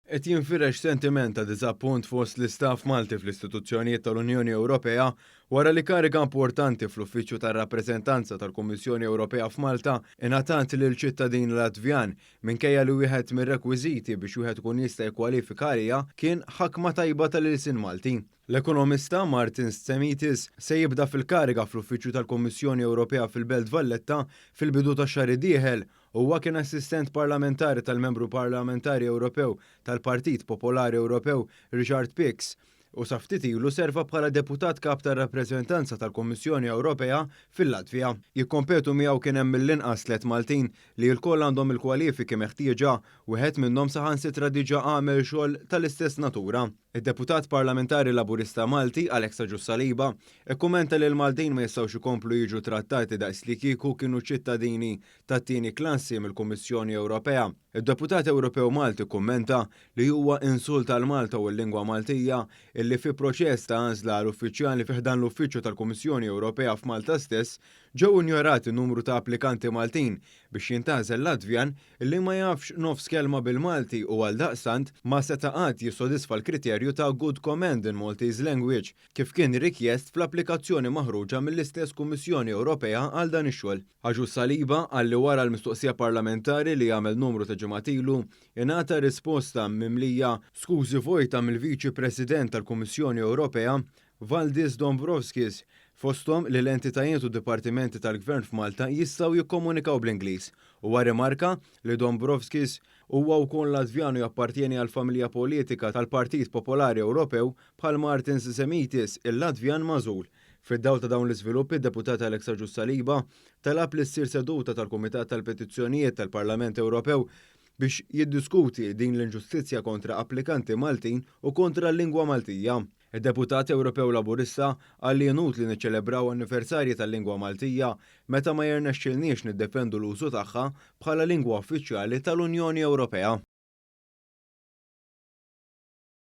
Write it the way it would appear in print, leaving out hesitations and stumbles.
Qed jinfirex sentiment ta' diżappunt fost l-istaff Malti fl-istituzzjonijiet tal-Unjoni Ewropea wara li kariga importanti fl-Uffiċċju tar-Rappreżentanza tal-Kummissjoni Ewropea f'Malta ingħatat lil ċittadin Latvjan minkejja li wieħed mir-rekwiżiti biex wieħed ikun jista' jkwalifika għaliha kien ħakma tajba tal-ilsien Malti. L-ekonomista Martin Semitis se jibda fil-kariga fl-Uffiċċju tal-Kummissjoni Ewropea fil-Belt Valletta fil-bidu tax-xahar dieħel. Huwa kien assistent parlamentari tal-Membru Parlamentari Ewropew tal-Partit Popolari Ewropew Richard Pix u sa ftit ilu serva bħala deputat kap tar-rappreżentanza tal-Kummissjoni Ewropea fil-Latvja. Jikkompetu miegħu kien hemm mill-inqas tliet Maltin li l-koll għandhom il-kwalifiki meħtieġa wieħed minnhom saħansitra diġà għamel xogħol tal-istess natura. Id-deputat parlamentari Laburista Malti, Alexa Ġussaliba, ikkumenta li l-Maltin ma jistgħux ikomplu jiġu trattati daqs li kieku kienu ċittadini tat-tieni klassi mill-Kummissjoni Ewropea. Id-deputat Ewropew Malti kummenta li huwa insult għal Malta u l-lingwa Maltija illi fi proċess ta' għażla l-uffiċjali fih dan l-Uffiċċju tal-Kummissjoni Ewropea f'Malta stess ġew injorati numru ta' applikanti Maltin biex jintażel Latvjan illi ma jafx nofs kelma bil-Malti u għaldaqstant ma seta' qatt jissodisfa l-kriterju ta' Good Command in Maltese Language kif kien rikjest fl-applikazzjoni maħruġa mill-istess Kummissjoni Ewropea għal dan ix-xogħol. Ġussaliba għalli wara l-mistoqsija parlamentari li jagħmel numru ta' ġimgħatilu ingħata risposta mimlija skużi vojta mill-Viċi President tal-Kummissjoni Ewropea Valdis Dombrovskis fosthom li l-entitajiet u dipartimenti tal-Gvern f'Malta jistgħu jikkomunikaw bl-Ingliż. Huwa rimarka li Dombrovskis huwa wkoll Latvjan u jappartieni għal familja politika tal-Partit Popolari Ewropew bħal Martin Semitis il-Latvjan magħżul. Fid-dawl ta' dawn l-iżviluppi, id-deputat Alexa Ġussaliba talab li ssir seduta tal-Kumitat tal-Petizzjonijiet tal-Parlament Ewropew biex jiddiskuti din l-inġustizzja kontra applikanti Maltin u kontra l-lingwa Maltija. Id-deputat Ewropew Laburista għalli jenut li niċċelebraw anniversarji tal-lingwa Maltija meta ma jirnexxilniex niddefendu l-użu tagħha bħala lingwa uffiċjali tal-Unjoni Ewropea.